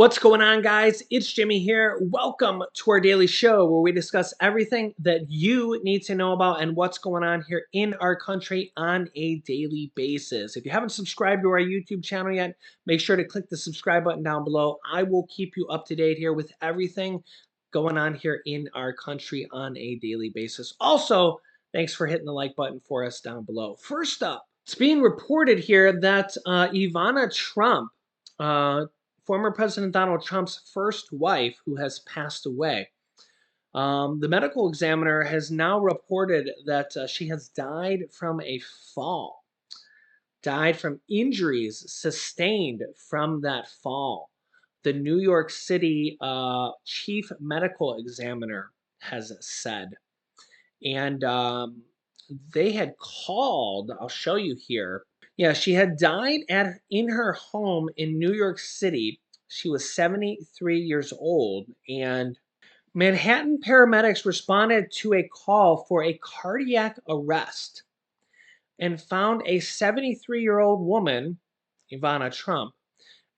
What's going on, guys? It's Jimmy here. Welcome to our daily show where we discuss everything that you need to know about and what's going on here in our country on a daily basis. If you haven't subscribed to our YouTube channel yet, make sure to click the subscribe button down below. I will keep you up to date here with everything going on here in our country on a daily basis. Also, thanks for hitting the like button for us down below. First up, it's being reported here that Ivana Trump, former President Donald Trump's first wife, who has passed away. The medical examiner has now reported that she has died from a fall, died from injuries sustained from that fall. The New York City chief medical examiner has said. And they had called, I'll show you here. Yeah, she had died in her home in New York City. She was 73 years old, and Manhattan paramedics responded to a call for a cardiac arrest and found a 73-year-old woman, Ivana Trump,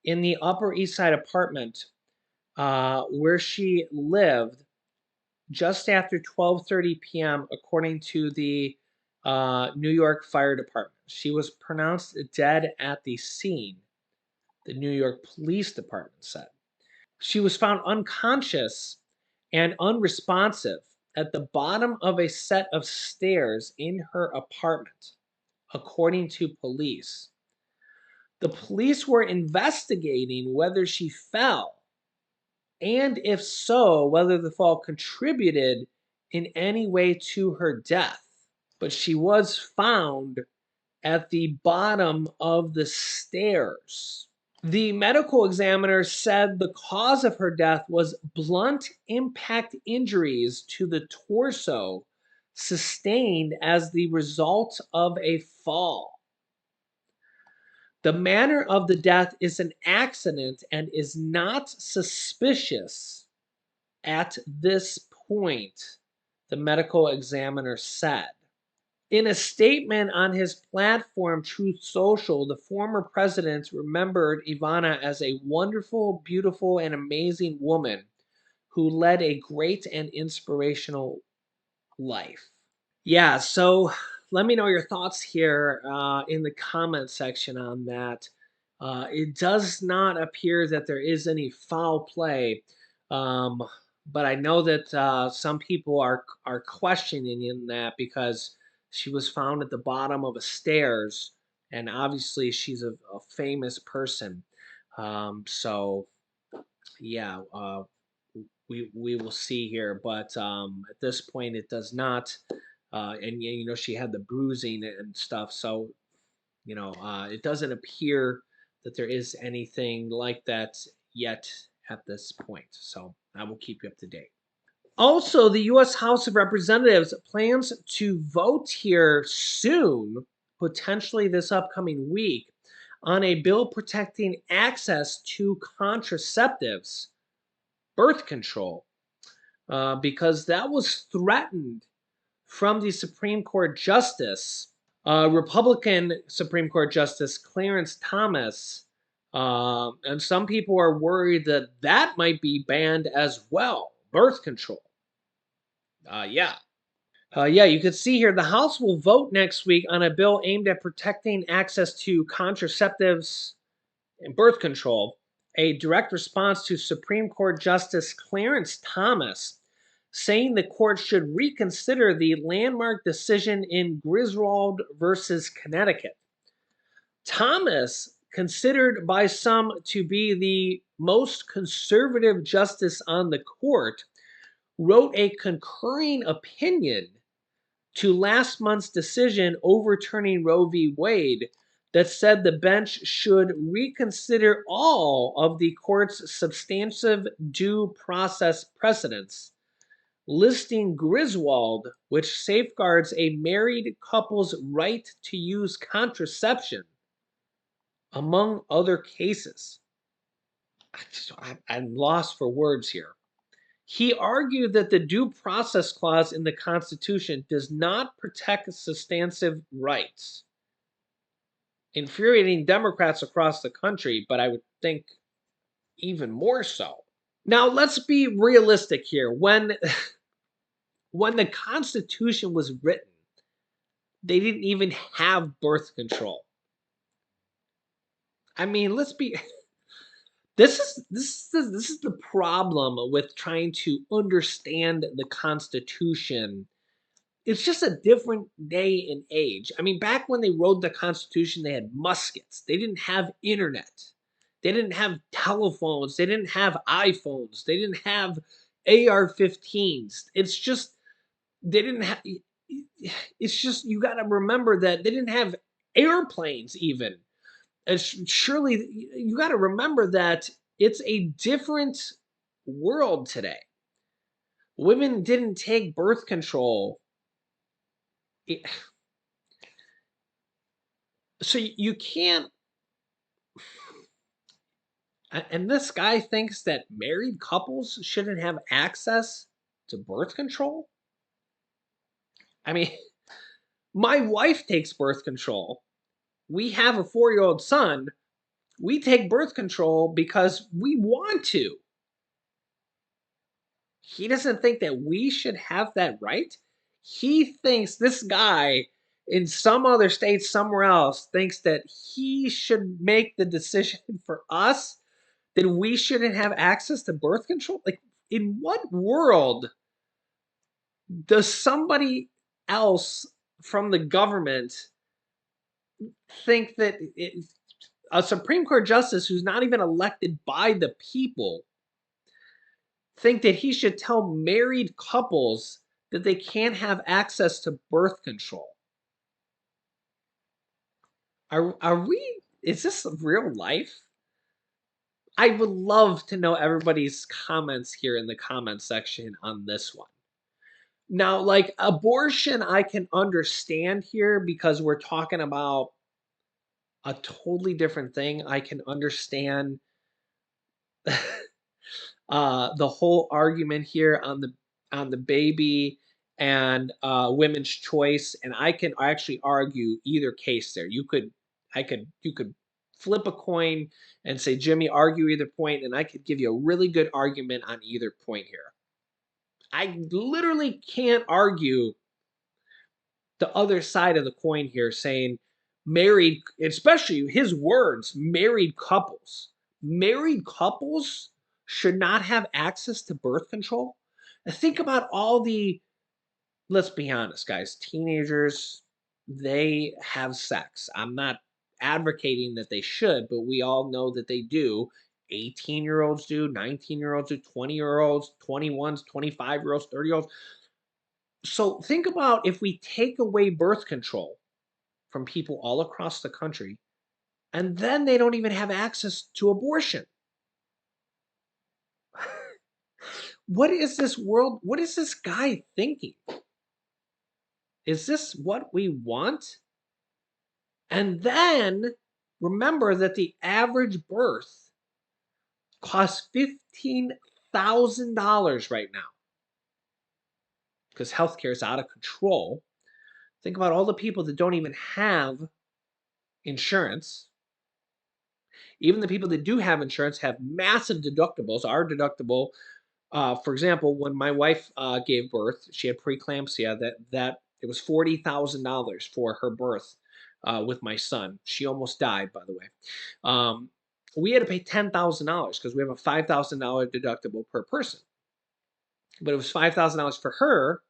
in the Upper East Side apartment where she lived just after 12:30 p.m., according to the New York Fire Department. She was pronounced dead at the scene, the New York Police Department said. She was found unconscious and unresponsive at the bottom of a set of stairs in her apartment, according to police. The police were investigating whether she fell, and if so, whether the fall contributed in any way to her death. But she was found at the bottom of the stairs. The medical examiner said the cause of her death was blunt impact injuries to the torso sustained as the result of a fall. The manner of the death is an accident and is not suspicious at this point, the medical examiner said. In a statement on his platform, Truth Social, the former president remembered Ivana as a wonderful, beautiful, and amazing woman who led a great and inspirational life. Yeah, so let me know your thoughts here in the comment section on that. It does not appear that there is any foul play, but I know that some people are questioning in that because she was found at the bottom of a stairs, and obviously she's a famous person. So yeah, we will see here, but at this point it does not. And you know she had the bruising and stuff, so it doesn't appear that there is anything like that yet at this point. So I will keep you up to date. Also, the U.S. House of Representatives plans to vote here soon, potentially this upcoming week, on a bill protecting access to contraceptives, birth control, because that was threatened from the Supreme Court Justice, Republican Supreme Court Justice Clarence Thomas. And some people are worried that that might be banned as well, birth control. Yeah. Yeah, you can see here the House will vote next week on a bill aimed at protecting access to contraceptives and birth control, a direct response to Supreme Court Justice Clarence Thomas saying the court should reconsider the landmark decision in Griswold versus Connecticut. Thomas, considered by some to be the most conservative justice on the court, wrote a concurring opinion to last month's decision overturning Roe v. Wade that said the bench should reconsider all of the court's substantive due process precedents, listing Griswold, which safeguards a married couple's right to use contraception, among other cases. I'm lost for words here. He argued that the Due Process Clause in the Constitution does not protect substantive rights, infuriating Democrats across the country, but I would think even more so. Now, let's be realistic here. When the Constitution was written, they didn't even have birth control. I mean, let's be this is the problem with trying to understand the Constitution. It's just a different day and age. I mean, back when they wrote the Constitution, they had muskets. They didn't have internet. They didn't have telephones. They didn't have iPhones. They didn't have AR-15s. It's just they didn't have. It's just you got to remember that they didn't have airplanes even. And surely you got to remember that it's a different world today. Women didn't take birth control. It- so you can't. And this guy thinks that married couples shouldn't have access to birth control. I mean, my wife takes birth control. We have a 4-year old son. We take birth control because we want to. He doesn't think that we should have that right. He thinks this guy in some other state somewhere else thinks that he should make the decision for us, that we shouldn't have access to birth control. Like, in what world does somebody else from the government think that a Supreme Court justice who's not even elected by the people think that he should tell married couples that they can't have access to birth control? Are we is this real life? I would love to know everybody's comments here in the comment section on this one. Now, like abortion, I can understand here because we're talking about a totally different thing. I can understand the whole argument here on the baby and women's choice, and I can actually argue either case there. You could flip a coin and say, Jimmy, argue either point, and I could give you a really good argument on either point here. I literally can't argue the other side of the coin here, saying married, especially his words, married couples should not have access to birth control. And think about all the, let's be honest, guys, teenagers, they have sex. I'm not advocating that they should, but we all know that they do. 18-year-olds do, 19-year-olds do, 20-year-olds, 21s, 25-year-olds, 30-year-olds. So think about if we take away birth control from people all across the country, and then they don't even have access to abortion. What is this world? What is this guy thinking? Is this what we want? And then remember that the average birth costs $15,000 right now because healthcare is out of control. Think about all the people that don't even have insurance. Even the people that do have insurance have massive deductibles. Our deductible, for example, when my wife gave birth, she had preeclampsia. That it was $40,000 for her birth with my son. She almost died, by the way. Um, we had to pay $10,000 because we have a $5,000 deductible per person. But it was $5,000 for her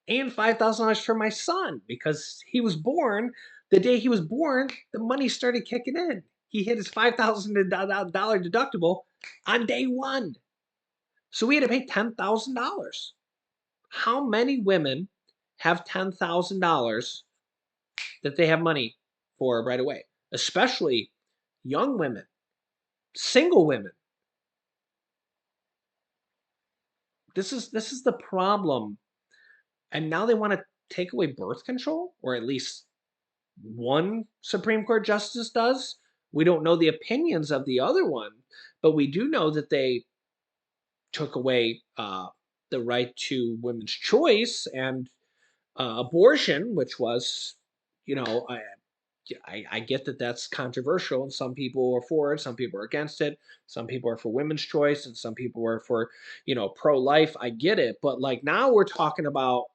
and $5,000 for my son because he was born. The day he was born, the money started kicking in. He hit his $5,000 deductible on day one. So we had to pay $10,000. How many women have $10,000 that they have money for right away? Especially young women, single women. This is the problem. And now they want to take away birth control, or at least one Supreme Court justice does. We don't know the opinions of the other one, but we do know that they took away the right to women's choice and abortion, which was, you know, Yeah, I get that that's controversial, and some people are for it, some people are against it, some people are for women's choice, and some people are for, pro-life. I get it, but like now we're talking about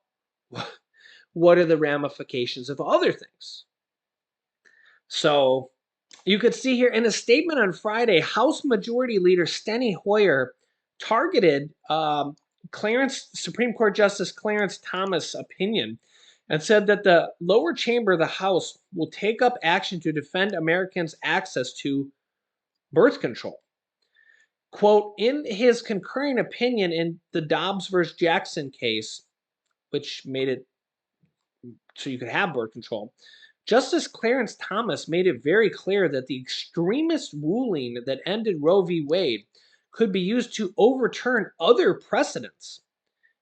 what are the ramifications of other things. So you could see here in a statement on Friday, House Majority Leader Steny Hoyer targeted Supreme Court Justice Clarence Thomas' opinion and said that the lower chamber of the House will take up action to defend Americans' access to birth control. Quote, in his concurring opinion in the Dobbs versus Jackson case, which made it so you could have birth control, Justice Clarence Thomas made it very clear that the extremist ruling that ended Roe v. Wade could be used to overturn other precedents.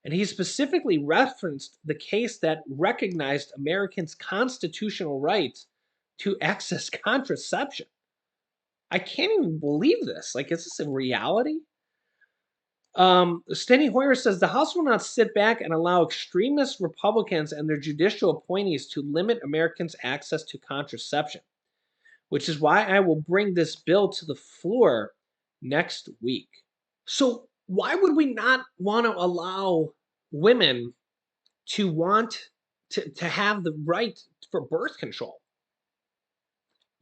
And he specifically referenced the case that recognized Americans' constitutional right to access contraception. I can't even believe this. Like, is this a reality? Steny Hoyer says the House will not sit back and allow extremist Republicans and their judicial appointees to limit Americans' access to contraception, which is why I will bring this bill to the floor next week. So, why would we not want to allow women to want to have the right for birth control?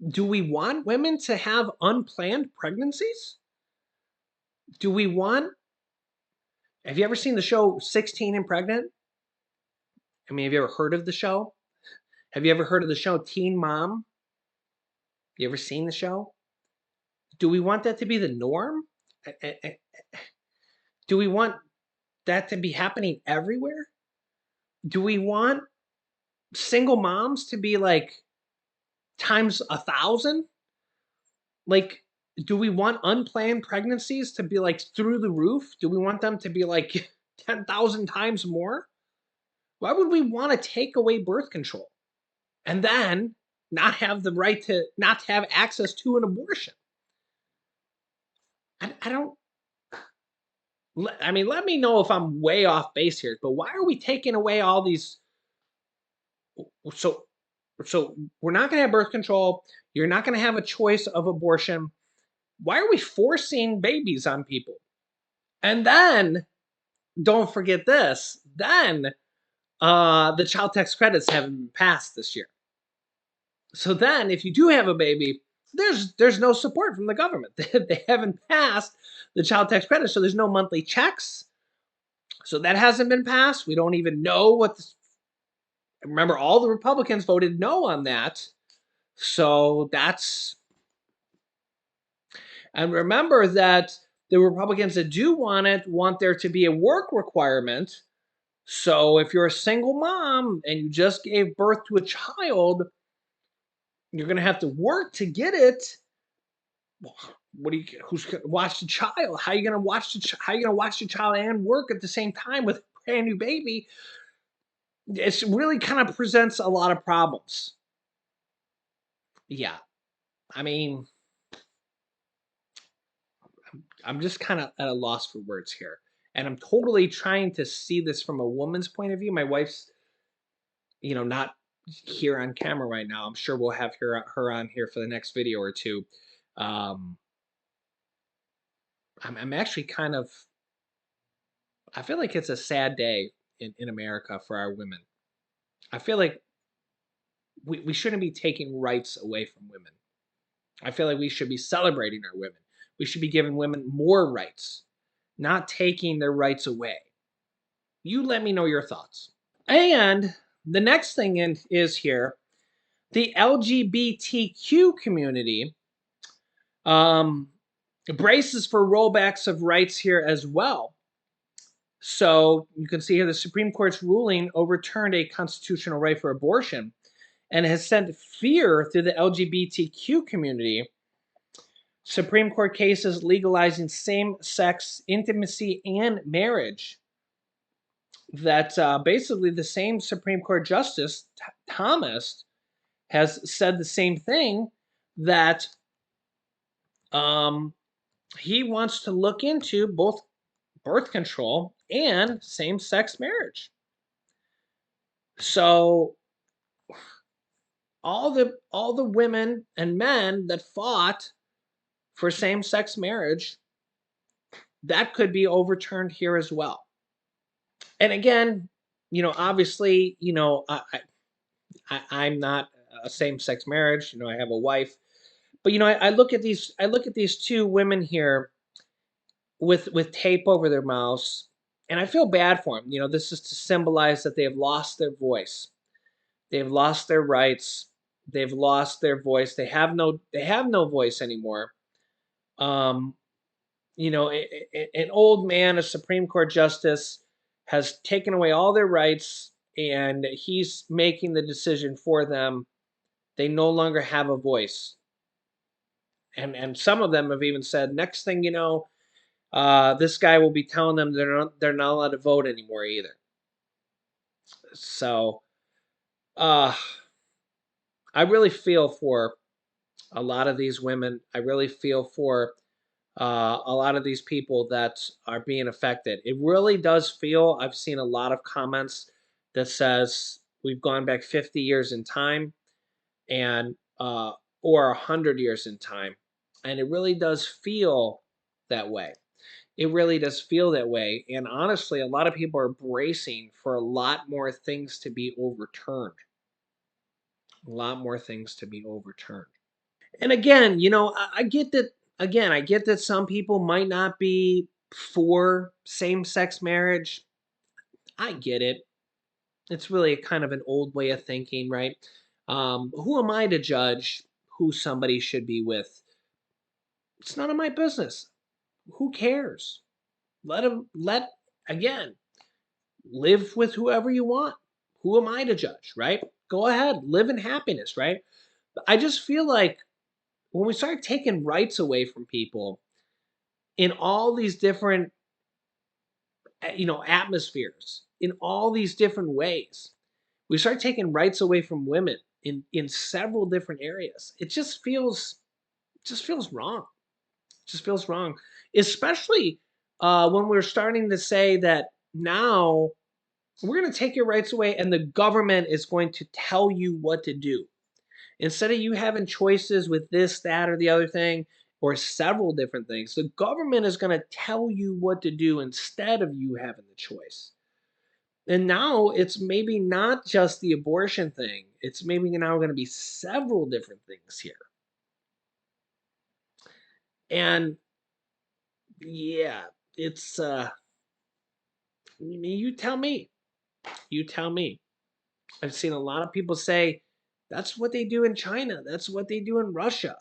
Do we want women to have unplanned pregnancies? Do we want Have you ever seen the show 16 and Pregnant? I mean, have you ever heard of the show? Have you ever heard of the show Teen Mom? You ever seen the show? Do we want that to be the norm? Do we want that to be happening everywhere? Do we want single moms to be like times 1,000? Like, do we want unplanned pregnancies to be like through the roof? Do we want them to be like 10,000 times more? Why would we want to take away birth control and then not have the right to not have access to an abortion? I don't. I mean, let me know if I'm way off base here, but why are we taking away all these? So, so we're not going to have birth control. You're not going to have a choice of abortion. Why are we forcing babies on people? And then don't forget this. Then the child tax credits haven't been passed this year. So then, if you do have a baby, there's no support from the government. They haven't passed the child tax credit, so there's no monthly checks. So that hasn't been passed. We don't even know what. Remember, all the Republicans voted no on that. So that's. And remember that the Republicans that do want it want there to be a work requirement. So if you're a single mom and you just gave birth to a child, you're going to have to work to get it. Who's going to watch the child? How are you going to watch how are you going to watch the child and work at the same time with a brand new baby? It really kind of presents a lot of problems. Yeah. I mean, I'm just kind of at a loss for words here. And I'm totally trying to see this from a woman's point of view. My wife's, not here on camera right now. I'm sure we'll have her on here for the next video or two. Um, I'm actually I feel like it's a sad day in America for our women. I feel like we shouldn't be taking rights away from women. I feel like we should be celebrating our women. We should be giving women more rights, not taking their rights away. You let me know your thoughts. And the next thing is here, the LGBTQ community braces for rollbacks of rights here as well. So you can see here the Supreme Court's ruling overturned a constitutional right for abortion and has sent fear through the LGBTQ community. Supreme Court cases legalizing same-sex intimacy and marriage. That basically the same Supreme Court Justice Thomas has said the same thing, that he wants to look into both birth control and same-sex marriage. So all the women and men that fought for same-sex marriage, that could be overturned here as well. And again, obviously, I'm not a same-sex marriage. I have a wife, but I look at these two women here with tape over their mouths, and I feel bad for them. This is to symbolize that they have lost their voice. They've lost their rights. They've lost their voice. They have no voice anymore. Um, an old man, a Supreme Court justice, has taken away all their rights, and he's making the decision for them. They no longer have a voice, and some of them have even said, next thing you know, this guy will be telling them they're not allowed to vote anymore either. So, uh, I really feel for a lot of these women. I really feel for a lot of these people that are being affected. It really does feel. I've seen a lot of comments that says we've gone back 50 years in time, and or 100 years in time, and it really does feel that way. It really does feel that way. And honestly, a lot of people are bracing for a lot more things to be overturned. A lot more things to be overturned. And again, I get that. Again, I get that some people might not be for same-sex marriage. I get it. It's really a kind of an old way of thinking, right? Who am I to judge who somebody should be with? It's none of my business. Who cares? Again, live with whoever you want. Who am I to judge, right? Go ahead, live in happiness, right? But I just feel like when we start taking rights away from people in all these different atmospheres, in all these different ways, we start taking rights away from women in several different areas. It just feels wrong. It just feels wrong, especially when we're starting to say that now we're going to take your rights away and the government is going to tell you what to do. Instead of you having choices with this, that, or the other thing, or several different things, the government is going to tell you what to do instead of you having the choice. And now it's maybe not just the abortion thing, it's maybe now going to be several different things here. And yeah, it's, you tell me. You tell me. I've seen a lot of people say that's what they do in China, that's what they do in Russia.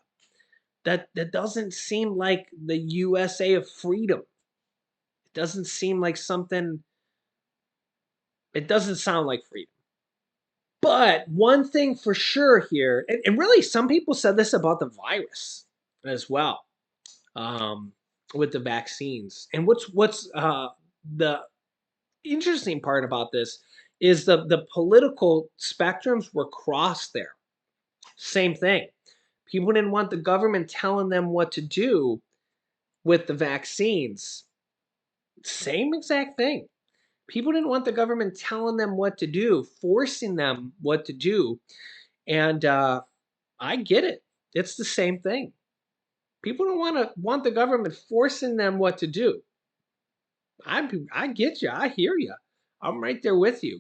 That doesn't seem like the USA of freedom. It doesn't seem like something. It doesn't sound like freedom. But one thing for sure here, and really some people said this about the virus as well, um, with the vaccines. And what's the interesting part about this is the political spectrums were crossed there. Same thing. People didn't want the government telling them what to do with the vaccines. Same exact thing. People didn't want the government telling them what to do, forcing them what to do. And I get it. It's the same thing. People don't want the government forcing them what to do. I get you. I hear you. I'm right there with you.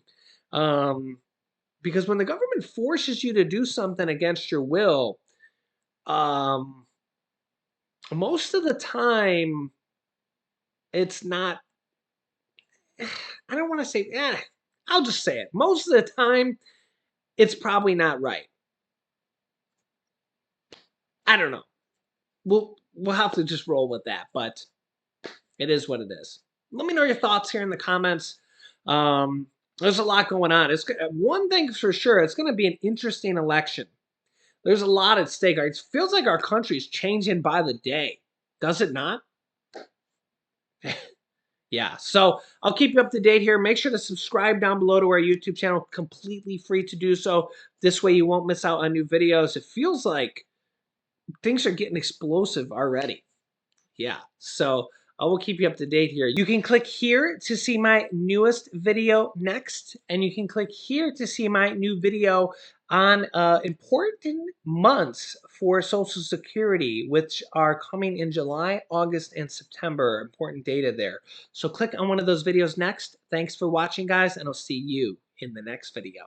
Um, because when the government forces you to do something against your will, um, most of the time it's not. I don't want to say. I'll just say it. Most of the time, it's probably not right. I don't know. We'll have to just roll with that, but it is what it is. Let me know your thoughts here in the comments. There's a lot going on. It's one thing for sure. It's going to be an interesting election. There's a lot at stake. It feels like our country is changing by the day. Does it not? Yeah. So I'll keep you up to date here. Make sure to subscribe down below to our YouTube channel. Completely free to do so. This way you won't miss out on new videos. It feels like things are getting explosive already. Yeah, so I will keep you up to date here. You can click here to see my newest video next, and you can click here to see my new video on important months for Social Security, which are coming in July, August, and September. Important data there. So click on one of those videos next. Thanks for watching, guys, and I'll see you in the next video.